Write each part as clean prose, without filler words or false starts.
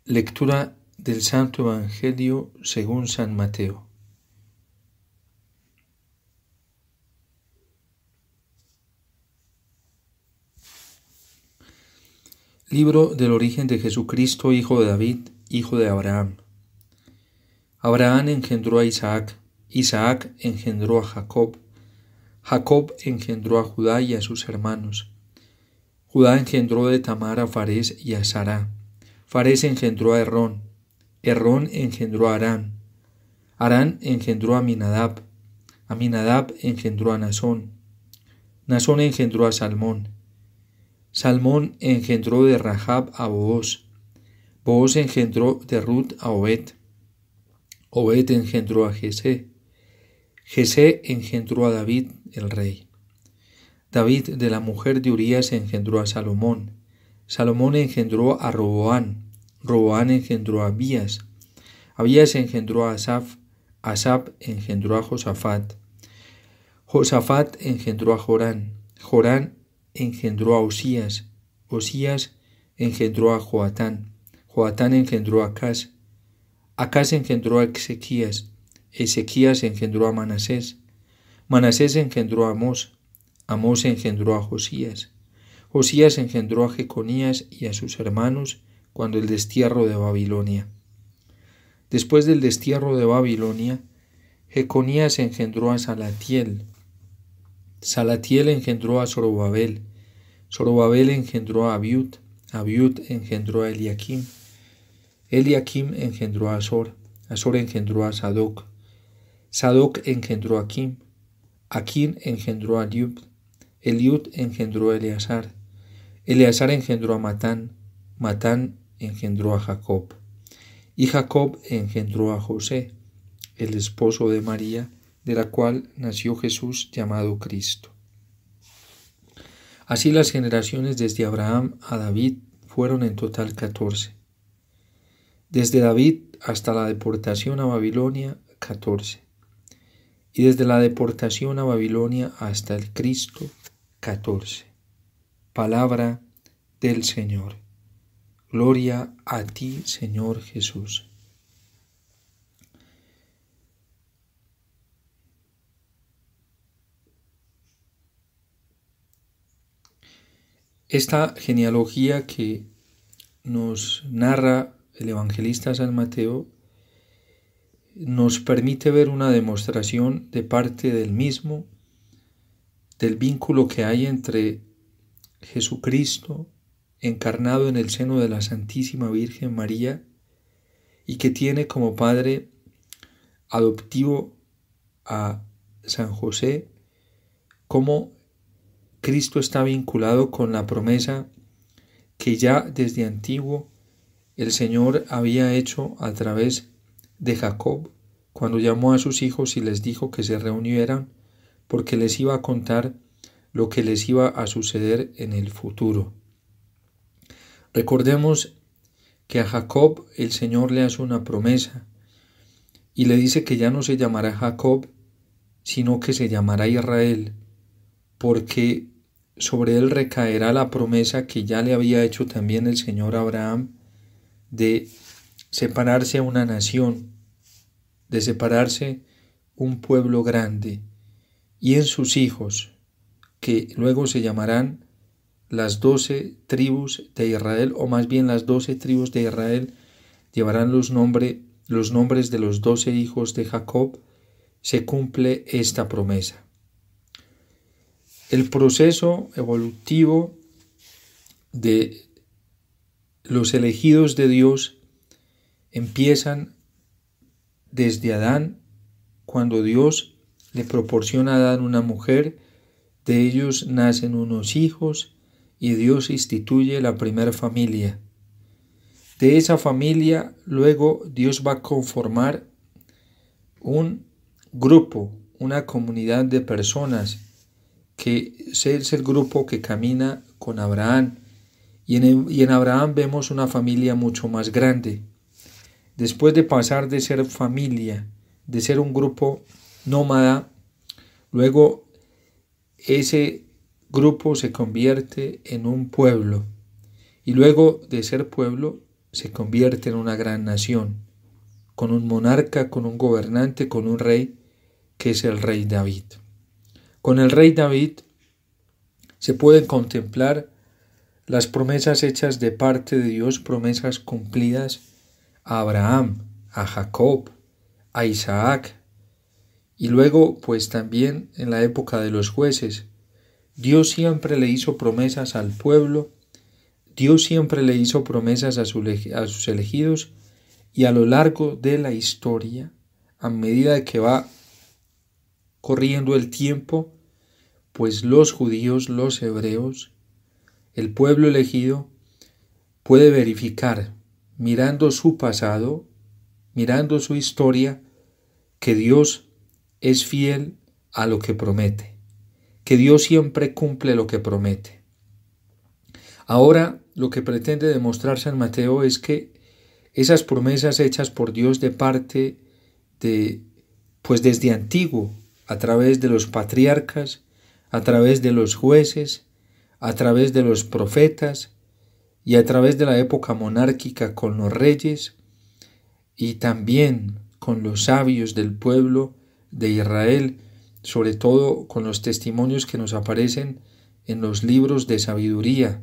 Lectura del Santo Evangelio según San Mateo. Libro del origen de Jesucristo, hijo de David, hijo de Abraham. Abraham engendró a Isaac, Isaac engendró a Jacob, Jacob engendró a Judá y a sus hermanos. Judá engendró de Tamar a Farés y a Sará. Farés engendró a Herrón, Herrón engendró a Arán, Arán engendró a Aminadab, Aminadab engendró a Nasón, Nasón engendró a Salmón, Salmón engendró de Rahab a Booz, Booz engendró de Ruth a Obed, Obed engendró a Jesé, Jesé engendró a David el rey. David de la mujer de Urías engendró a Salomón, Salomón engendró a Roboán, Roboán engendró a Abías, Abías engendró a Asaf, Asaf engendró a Josafat, Josafat engendró a Jorán, Jorán engendró a Osías, Osías engendró a Joatán, Joatán engendró a Acaz, Acaz engendró a Ezequías, Ezequías engendró a Manasés, Manasés engendró a Amós, Amós engendró a Josías, Josías engendró a Jeconías y a sus hermanos cuando el destierro de Babilonia. Después del destierro de Babilonia, Jeconías engendró a Salatiel, Salatiel engendró a Zorobabel, Zorobabel engendró a Abiud, Abiud engendró a Eliakim, Eliakim engendró a Azor, Azor engendró a Sadoc, Sadoc engendró a Akim, Akim engendró a Eliud, Eliud engendró a Eleazar, Eleazar engendró a Matán, Matán engendró a Jacob, y Jacob engendró a José, el esposo de María, de la cual nació Jesús llamado Cristo. Así las generaciones desde Abraham a David fueron en total 14. Desde David hasta la deportación a Babilonia, 14. Y desde la deportación a Babilonia hasta el Cristo, 14. Palabra del Señor. Gloria a ti, Señor Jesús. Esta genealogía que nos narra el evangelista San Mateo nos permite ver una demostración de parte del mismo del vínculo que hay entre Jesucristo encarnado en el seno de la Santísima Virgen María y que tiene como padre adoptivo a San José, como Cristo está vinculado con la promesa que ya desde antiguo el Señor había hecho a través de Jacob cuando llamó a sus hijos y les dijo que se reunieran porque les iba a contar lo que les iba a suceder en el futuro. Recordemos que a Jacob el Señor le hace una promesa y le dice que ya no se llamará Jacob, sino que se llamará Israel, porque sobre él recaerá la promesa que ya le había hecho también el Señor a Abraham de separarse a una nación, de separarse un pueblo grande, y en sus hijos, que luego se llamarán las 12 tribus de Israel, o más bien las 12 tribus de Israel llevarán los nombres de los 12 hijos de Jacob, se cumple esta promesa. El proceso evolutivo de los elegidos de Dios empiezan desde Adán, cuando Dios le proporciona a Adán una mujer, de ellos nacen unos hijos y Dios instituye la primera familia. De esa familia luego Dios va a conformar un grupo, una comunidad de personas, que es el grupo que camina con Abraham, y en Abraham vemos una familia mucho más grande. Después de pasar de ser familia, de ser un grupo nómada, luego ese grupo se convierte en un pueblo, y luego de ser pueblo se convierte en una gran nación, con un monarca, con un gobernante, con un rey, que es el rey David. Con el rey David se pueden contemplar las promesas hechas de parte de Dios, promesas cumplidas a Abraham, a Jacob, a Isaac, y luego pues también en la época de los jueces. Dios siempre le hizo promesas al pueblo, Dios siempre le hizo promesas a sus elegidos, y a lo largo de la historia, a medida que va corriendo el tiempo, pues los judíos, los hebreos, el pueblo elegido, puede verificar, mirando su pasado, mirando su historia, que Dios es fiel a lo que promete, que Dios siempre cumple lo que promete. Ahora, lo que pretende demostrar San Mateo es que esas promesas hechas por Dios de parte de, pues desde antiguo, a través de los patriarcas, a través de los jueces, a través de los profetas y a través de la época monárquica con los reyes y también con los sabios del pueblo de Israel, sobre todo con los testimonios que nos aparecen en los libros de sabiduría,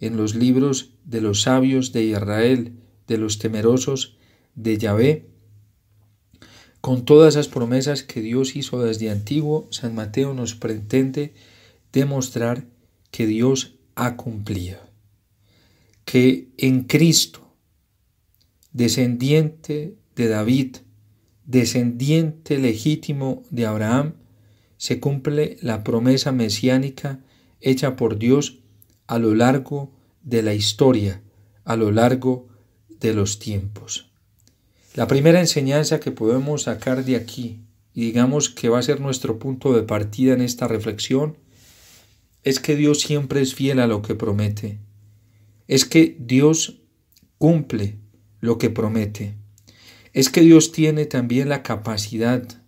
en los libros de los sabios de Israel, de los temerosos de Yahvé. Con todas esas promesas que Dios hizo desde antiguo, San Mateo nos pretende demostrar que Dios ha cumplido, que en Cristo, descendiente de David, descendiente legítimo de Abraham, se cumple la promesa mesiánica hecha por Dios a lo largo de la historia, a lo largo de los tiempos. La primera enseñanza que podemos sacar de aquí, y digamos que va a ser nuestro punto de partida en esta reflexión, es que Dios siempre es fiel a lo que promete. Es que Dios cumple lo que promete. Es que Dios tiene también la capacidad,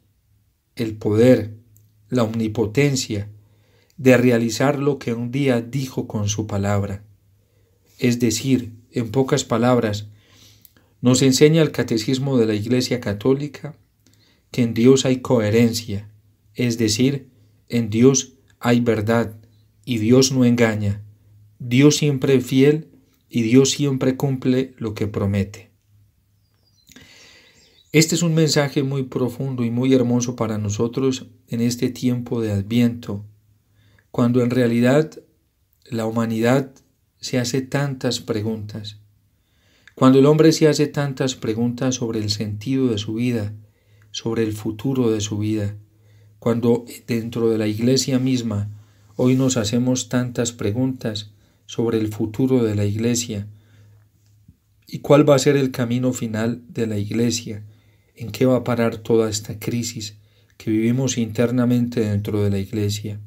el poder, la omnipotencia de realizar lo que un día dijo con su palabra. Es decir, en pocas palabras, nos enseña el Catecismo de la Iglesia Católica que en Dios hay coherencia, es decir, en Dios hay verdad y Dios no engaña. Dios siempre es fiel y Dios siempre cumple lo que promete. Este es un mensaje muy profundo y muy hermoso para nosotros en este tiempo de Adviento, cuando en realidad la humanidad se hace tantas preguntas. Cuando el hombre se hace tantas preguntas sobre el sentido de su vida, sobre el futuro de su vida, cuando dentro de la Iglesia misma hoy nos hacemos tantas preguntas sobre el futuro de la Iglesia y cuál va a ser el camino final de la Iglesia, en qué va a parar toda esta crisis que vivimos internamente dentro de la Iglesia.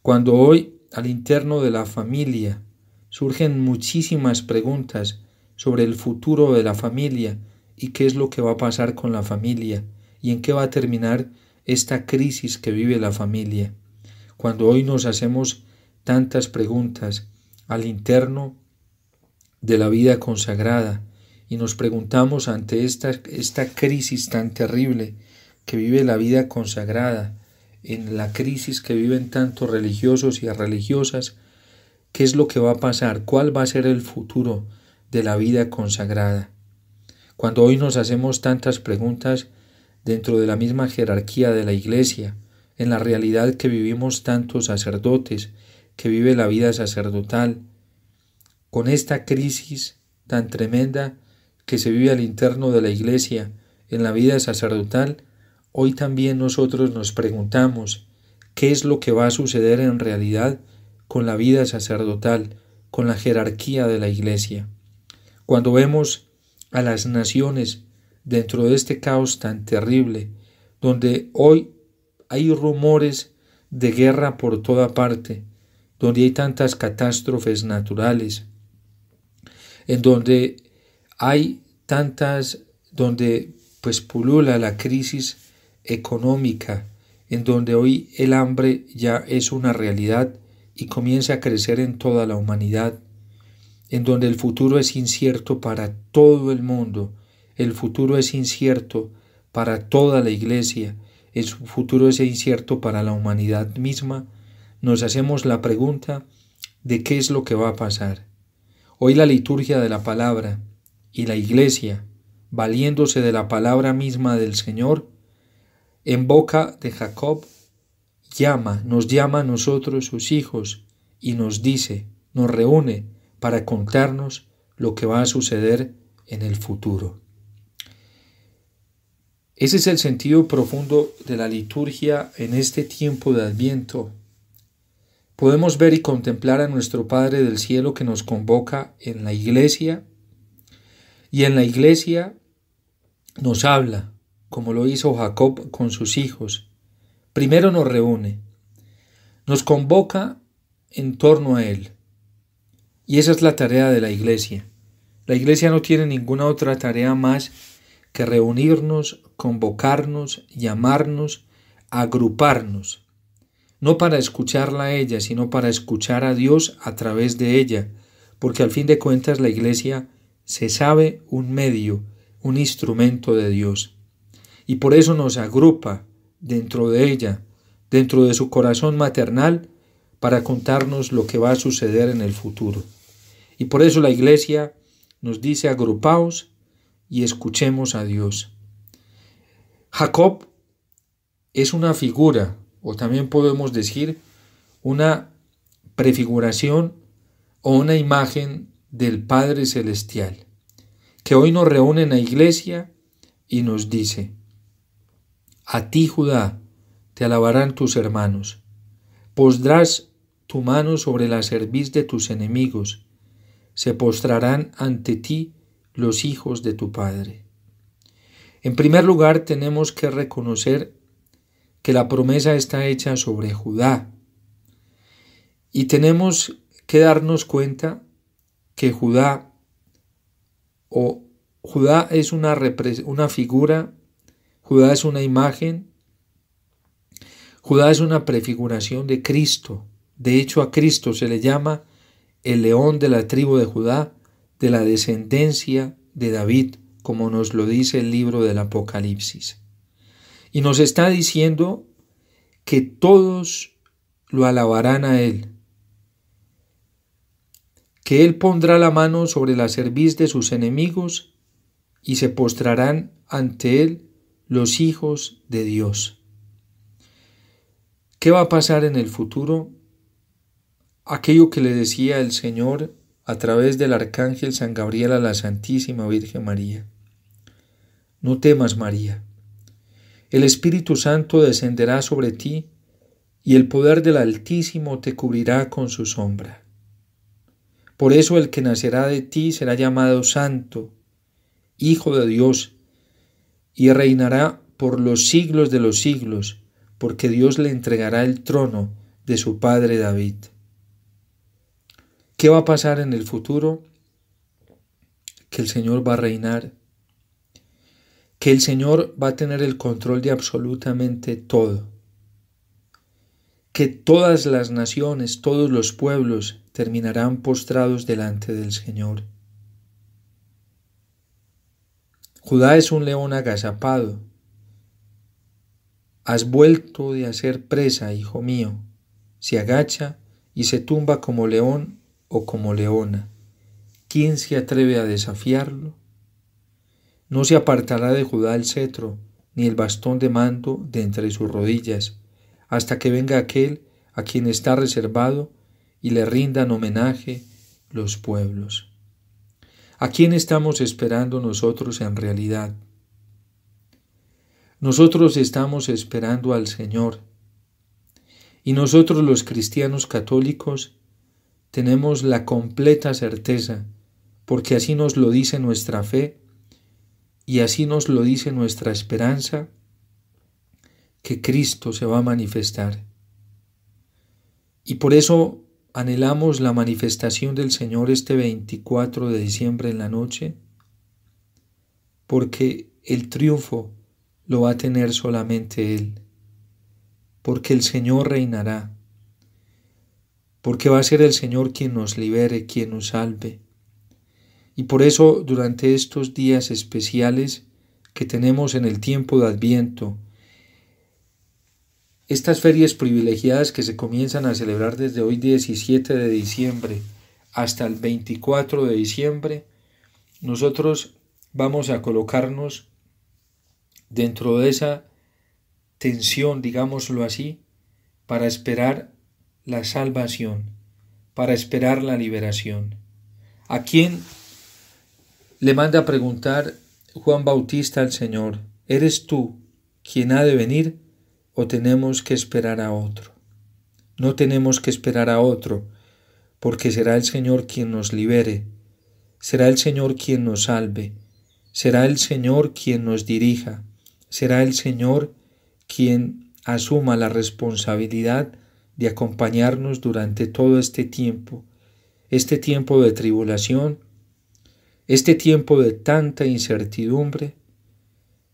Cuando hoy al interno de la familia surgen muchísimas preguntas sobre el futuro de la familia y qué es lo que va a pasar con la familia y en qué va a terminar esta crisis que vive la familia. Cuando hoy nos hacemos tantas preguntas al interno de la vida consagrada y nos preguntamos ante esta crisis tan terrible que vive la vida consagrada, en la crisis que viven tantos religiosos y religiosas, ¿qué es lo que va a pasar? ¿Cuál va a ser el futuro de la vida consagrada? Cuando hoy nos hacemos tantas preguntas dentro de la misma jerarquía de la Iglesia, en la realidad que vivimos tantos sacerdotes, que vive la vida sacerdotal, con esta crisis tan tremenda que se vive al interno de la Iglesia, en la vida sacerdotal, hoy también nosotros nos preguntamos qué es lo que va a suceder en realidad con la vida sacerdotal, con la jerarquía de la Iglesia. Cuando vemos a las naciones dentro de este caos tan terrible, donde hoy hay rumores de guerra por toda parte, donde hay tantas catástrofes naturales, en donde hay donde pues pulula la crisis económica, en donde hoy el hambre ya es una realidad y comienza a crecer en toda la humanidad, en donde el futuro es incierto para todo el mundo, el futuro es incierto para toda la Iglesia, el futuro es incierto para la humanidad misma, nos hacemos la pregunta de qué es lo que va a pasar. Hoy la liturgia de la palabra y la Iglesia, valiéndose de la palabra misma del Señor, en boca de Jacob, nos llama a nosotros sus hijos y nos dice, nos reúne para contarnos lo que va a suceder en el futuro. Ese es el sentido profundo de la liturgia en este tiempo de Adviento. Podemos ver y contemplar a nuestro Padre del Cielo que nos convoca en la Iglesia, y en la Iglesia nos habla, como lo hizo Jacob con sus hijos. Primero nos reúne, nos convoca en torno a Él. Y esa es la tarea de la Iglesia. La Iglesia no tiene ninguna otra tarea más que reunirnos, convocarnos, llamarnos, agruparnos. No para escucharla a ella, sino para escuchar a Dios a través de ella, porque al fin de cuentas la Iglesia se sabe un medio, un instrumento de Dios. Y por eso nos agrupa dentro de ella, dentro de su corazón maternal, para contarnos lo que va a suceder en el futuro. Y por eso la Iglesia nos dice agrupaos y escuchemos a Dios. Jacob es una figura, o también podemos decir una prefiguración o una imagen del Padre Celestial, que hoy nos reúne en la Iglesia y nos dice: a ti, Judá, te alabarán tus hermanos. Pondrás tu mano sobre la cerviz de tus enemigos. Se postrarán ante ti los hijos de tu Padre. En primer lugar, tenemos que reconocer que la promesa está hecha sobre Judá. Y tenemos que darnos cuenta que Judá es una figura, Judá es una imagen, Judá es una prefiguración de Cristo. De hecho, a Cristo se le llama el león de la tribu de Judá, de la descendencia de David, como nos lo dice el libro del Apocalipsis. Y nos está diciendo que todos lo alabarán a Él, que Él pondrá la mano sobre la cerviz de sus enemigos y se postrarán ante Él los hijos de Dios. ¿Qué va a pasar en el futuro? Aquello que le decía el Señor a través del arcángel San Gabriel a la Santísima Virgen María. No temas, María. El Espíritu Santo descenderá sobre ti y el poder del Altísimo te cubrirá con su sombra. Por eso el que nacerá de ti será llamado Santo, Hijo de Dios, y reinará por los siglos de los siglos, porque Dios le entregará el trono de su padre David. ¿Qué va a pasar en el futuro? Que el Señor va a reinar, que el Señor va a tener el control de absolutamente todo, que todas las naciones, todos los pueblos terminarán postrados delante del Señor. Judá es un león agazapado. Has vuelto de hacer presa, hijo mío. Se agacha y se tumba como león o como leona. ¿Quién se atreve a desafiarlo? No se apartará de Judá el cetro, ni el bastón de mando de entre sus rodillas, hasta que venga aquel a quien está reservado y le rindan homenaje los pueblos. ¿A quién estamos esperando nosotros en realidad? Nosotros estamos esperando al Señor. Y nosotros los cristianos católicos tenemos la completa certeza, porque así nos lo dice nuestra fe y así nos lo dice nuestra esperanza, que Cristo se va a manifestar. Y por eso anhelamos la manifestación del Señor este 24 de diciembre en la noche, porque el triunfo lo va a tener solamente Él, porque el Señor reinará, porque va a ser el Señor quien nos libere, quien nos salve, Y por eso, durante estos días especiales que tenemos en el tiempo de Adviento, estas ferias privilegiadas que se comienzan a celebrar desde hoy 17 de diciembre hasta el 24 de diciembre, nosotros vamos a colocarnos dentro de esa tensión, digámoslo así, para esperar la salvación, para esperar la liberación. ¿A quién le manda a preguntar Juan Bautista al Señor? ¿Eres tú quien ha de venir o tenemos que esperar a otro? No tenemos que esperar a otro, porque será el Señor quien nos libere, será el Señor quien nos salve, será el Señor quien nos dirija, será el Señor quien asuma la responsabilidad de acompañarnos durante todo este tiempo de tribulación, este tiempo de tanta incertidumbre,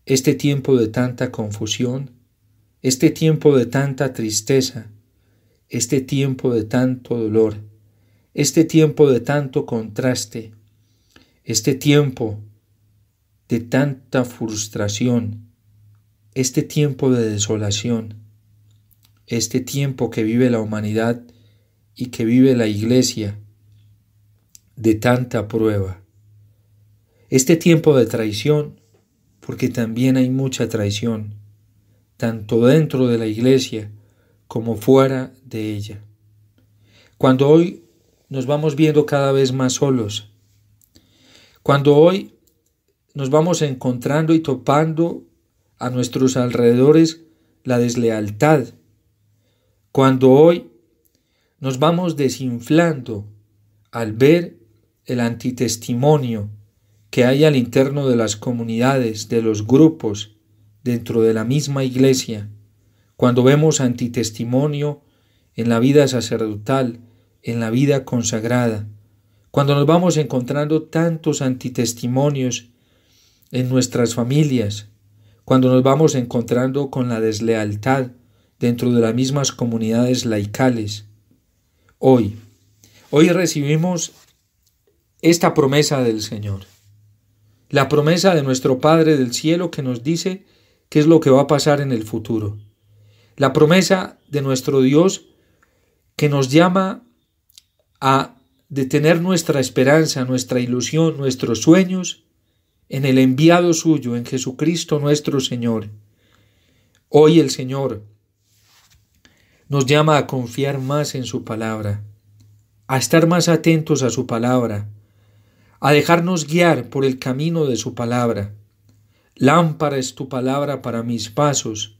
este tiempo de tanta confusión, este tiempo de tanta tristeza, este tiempo de tanto dolor, este tiempo de tanto contraste, este tiempo de tanta frustración, este tiempo de desolación, este tiempo que vive la humanidad y que vive la Iglesia, de tanta prueba, este tiempo de traición, porque también hay mucha traición, tanto dentro de la Iglesia como fuera de ella. Cuando hoy nos vamos viendo cada vez más solos, cuando hoy nos vamos encontrando y topando a nuestros alrededores la deslealtad, cuando hoy nos vamos desinflando al ver el antitestimonio que hay al interno de las comunidades, de los grupos, dentro de la misma Iglesia, cuando vemos antitestimonio en la vida sacerdotal, en la vida consagrada, cuando nos vamos encontrando tantos antitestimonios en nuestras familias, cuando nos vamos encontrando con la deslealtad dentro de las mismas comunidades laicales. Hoy recibimos esta promesa del Señor, la promesa de nuestro Padre del cielo que nos dice qué es lo que va a pasar en el futuro, la promesa de nuestro Dios que nos llama a detener nuestra esperanza, nuestra ilusión, nuestros sueños en el enviado suyo, en Jesucristo nuestro Señor. Hoy el Señor nos llama a confiar más en su palabra, a estar más atentos a su palabra, a dejarnos guiar por el camino de su palabra. Lámpara es tu palabra para mis pasos,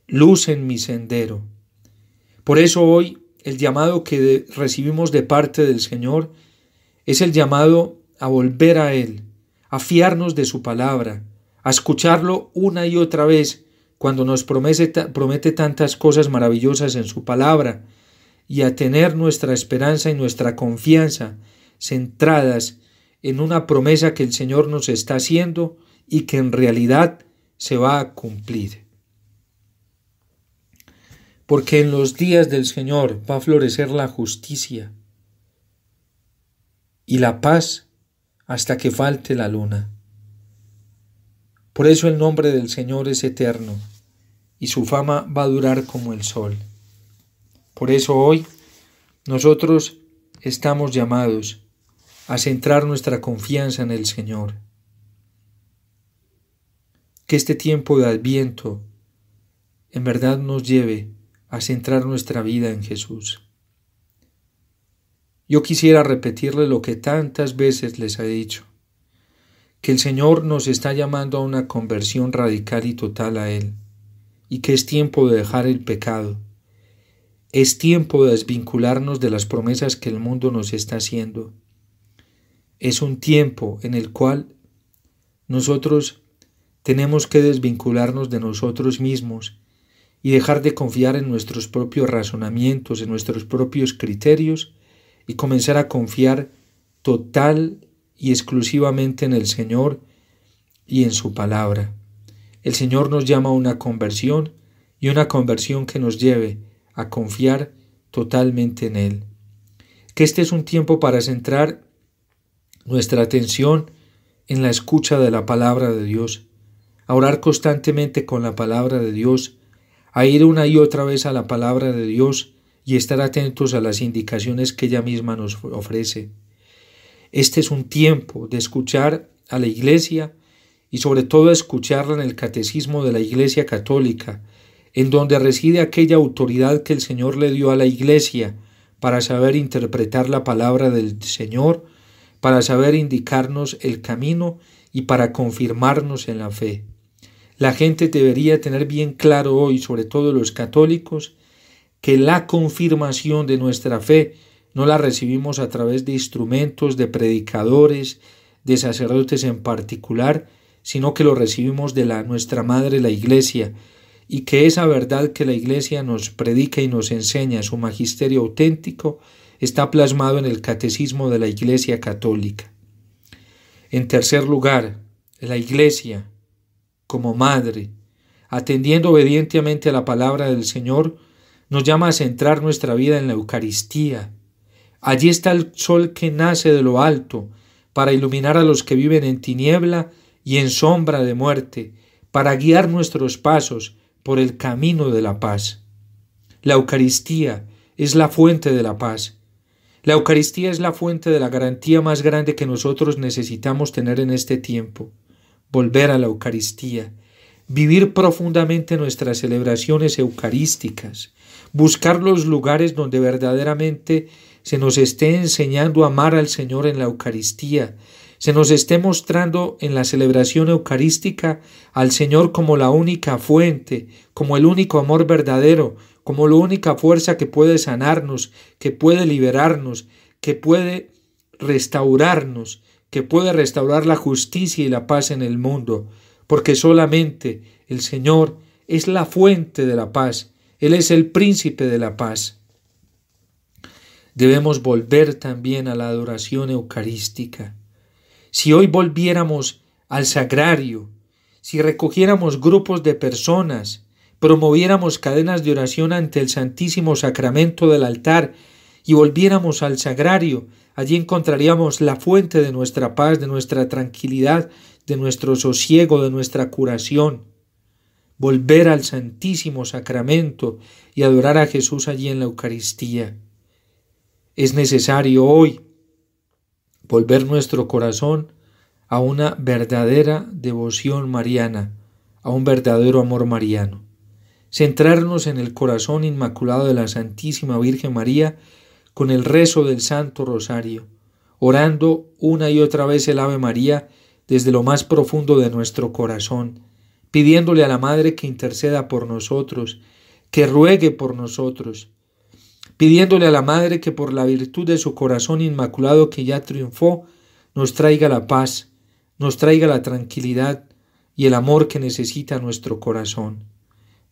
luz en mi sendero. Por eso hoy el llamado que recibimos de parte del Señor es el llamado a volver a Él, a fiarnos de su palabra, a escucharlo una y otra vez cuando nos promete tantas cosas maravillosas en su palabra, y a tener nuestra esperanza y nuestra confianza centradas en una promesa que el Señor nos está haciendo y que en realidad se va a cumplir. Porque en los días del Señor va a florecer la justicia y la paz hasta que falte la luna. Por eso el nombre del Señor es eterno y su fama va a durar como el sol. Por eso hoy nosotros estamos llamados a centrar nuestra confianza en el Señor. Que este tiempo de Adviento en verdad nos lleve a centrar nuestra vida en Jesús. Yo quisiera repetirle lo que tantas veces les he dicho, que el Señor nos está llamando a una conversión radical y total a Él, y que es tiempo de dejar el pecado. Es tiempo de desvincularnos de las promesas que el mundo nos está haciendo. Es un tiempo en el cual nosotros tenemos que desvincularnos de nosotros mismos y dejar de confiar en nuestros propios razonamientos, en nuestros propios criterios, y comenzar a confiar total y exclusivamente en el Señor y en su palabra. El Señor nos llama a una conversión, y una conversión que nos lleve a confiar totalmente en Él. Que este es un tiempo para centrar nuestra atención en la escucha de la palabra de Dios, a orar constantemente con la palabra de Dios, a ir una y otra vez a la palabra de Dios y estar atentos a las indicaciones que ella misma nos ofrece. Este es un tiempo de escuchar a la Iglesia y sobre todo escucharla en el catecismo de la Iglesia Católica, en donde reside aquella autoridad que el Señor le dio a la Iglesia para saber interpretar la palabra del Señor, para saber indicarnos el camino y para confirmarnos en la fe. La gente debería tener bien claro hoy, sobre todo los católicos, que la confirmación de nuestra fe no la recibimos a través de instrumentos, de predicadores, de sacerdotes en particular, sino que lo recibimos de nuestra Madre, la Iglesia, y que esa verdad que la Iglesia nos predica y nos enseña, su magisterio auténtico, está plasmado en el catecismo de la Iglesia Católica. En tercer lugar, la Iglesia, como madre, atendiendo obedientemente a la palabra del Señor, nos llama a centrar nuestra vida en la Eucaristía. Allí está el sol que nace de lo alto, para iluminar a los que viven en tiniebla y en sombra de muerte, para guiar nuestros pasos por el camino de la paz. La Eucaristía es la fuente de la paz. La Eucaristía es la fuente de la garantía más grande que nosotros necesitamos tener en este tiempo. Volver a la Eucaristía, vivir profundamente nuestras celebraciones eucarísticas, buscar los lugares donde verdaderamente se nos esté enseñando a amar al Señor en la Eucaristía, se nos esté mostrando en la celebración eucarística al Señor como la única fuente, como el único amor verdadero, como la única fuerza que puede sanarnos, que puede liberarnos, que puede restaurarnos, que puede restaurar la justicia y la paz en el mundo, porque solamente el Señor es la fuente de la paz, Él es el príncipe de la paz. Debemos volver también a la adoración eucarística. Si hoy volviéramos al sagrario, si recogiéramos grupos de personas, promoviéramos cadenas de oración ante el Santísimo Sacramento del altar y volviéramos al sagrario, allí encontraríamos la fuente de nuestra paz, de nuestra tranquilidad, de nuestro sosiego, de nuestra curación. Volver al Santísimo Sacramento y adorar a Jesús allí en la Eucaristía. Es necesario hoy volver nuestro corazón a una verdadera devoción mariana, a un verdadero amor mariano. Centrarnos en el corazón inmaculado de la Santísima Virgen María con el rezo del Santo Rosario, orando una y otra vez el Ave María desde lo más profundo de nuestro corazón, pidiéndole a la Madre que interceda por nosotros, que ruegue por nosotros, pidiéndole a la Madre que por la virtud de su corazón inmaculado que ya triunfó, nos traiga la paz, nos traiga la tranquilidad y el amor que necesita nuestro corazón.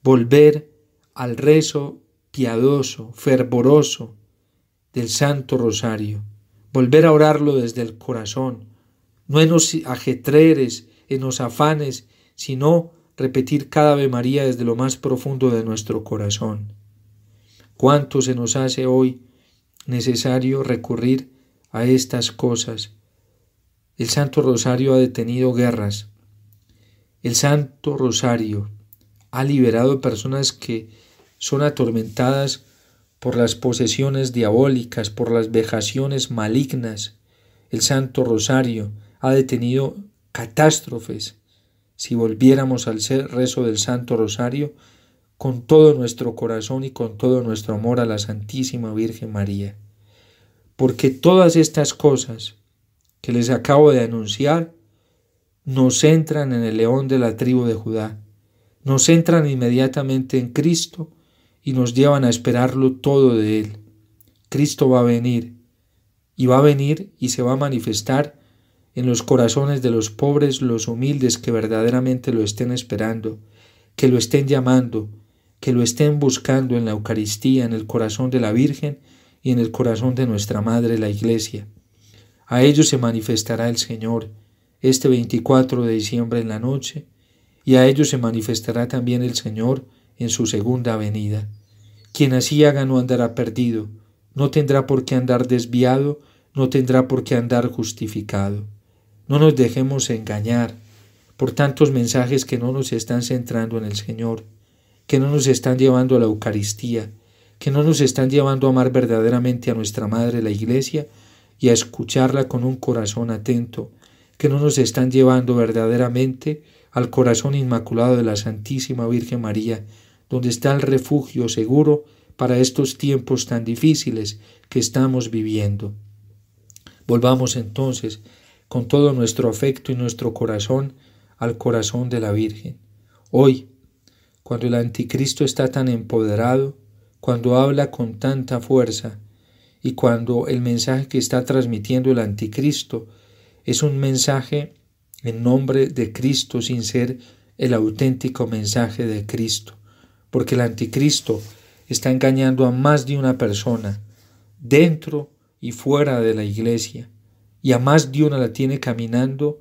Volver al rezo piadoso, fervoroso del Santo Rosario, volver a orarlo desde el corazón, no en los ajetreres, en los afanes, sino repetir cada Ave María desde lo más profundo de nuestro corazón. ¿Cuánto se nos hace hoy necesario recurrir a estas cosas? El Santo Rosario ha detenido guerras. El Santo Rosario ha liberado personas que son atormentadas por las posesiones diabólicas, por las vejaciones malignas. El Santo Rosario ha detenido catástrofes. Si volviéramos al rezo del Santo Rosario con todo nuestro corazón y con todo nuestro amor a la Santísima Virgen María. Porque todas estas cosas que les acabo de anunciar nos centran en el león de la tribu de Judá, nos centran inmediatamente en Cristo y nos llevan a esperarlo todo de Él. Cristo va a venir y se va a manifestar en los corazones de los pobres, los humildes que verdaderamente lo estén esperando, que lo estén llamando, que lo estén buscando en la Eucaristía, en el corazón de la Virgen y en el corazón de nuestra Madre, la Iglesia. A ellos se manifestará el Señor este 24 de diciembre en la noche, y a ellos se manifestará también el Señor en su segunda venida. Quien así haga no andará perdido, no tendrá por qué andar desviado, no tendrá por qué andar justificado. No nos dejemos engañar por tantos mensajes que no nos están centrando en el Señor, que no nos están llevando a la Eucaristía, que no nos están llevando a amar verdaderamente a nuestra Madre la Iglesia y a escucharla con un corazón atento, que no nos están llevando verdaderamente al corazón inmaculado de la Santísima Virgen María, donde está el refugio seguro para estos tiempos tan difíciles que estamos viviendo. Volvamos entonces con todo nuestro afecto y nuestro corazón al corazón de la Virgen. Hoy, cuando el anticristo está tan empoderado, cuando habla con tanta fuerza y cuando el mensaje que está transmitiendo el anticristo es un mensaje en nombre de Cristo sin ser el auténtico mensaje de Cristo, porque el anticristo está engañando a más de una persona, dentro y fuera de la iglesia, y a más de una la tiene caminando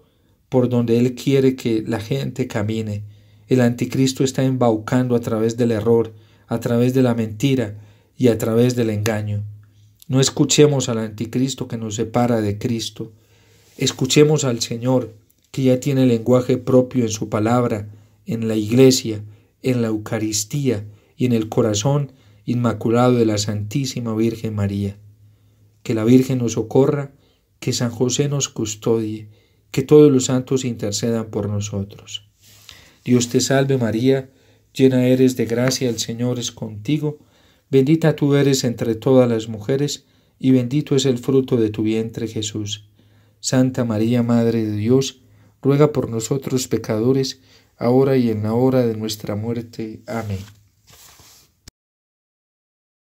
por donde él quiere que la gente camine. El anticristo está embaucando a través del error, a través de la mentira y a través del engaño. No escuchemos al anticristo que nos separa de Cristo. Escuchemos al Señor, que ya tiene lenguaje propio en su palabra, en la iglesia, en la Eucaristía y en el corazón inmaculado de la Santísima Virgen María. Que la Virgen nos socorra, que San José nos custodie, que todos los santos intercedan por nosotros. Dios te salve María, llena eres de gracia, el Señor es contigo, bendita tú eres entre todas las mujeres, y bendito es el fruto de tu vientre Jesús. Santa María, Madre de Dios, ruega por nosotros pecadores, ahora y en la hora de nuestra muerte. Amén.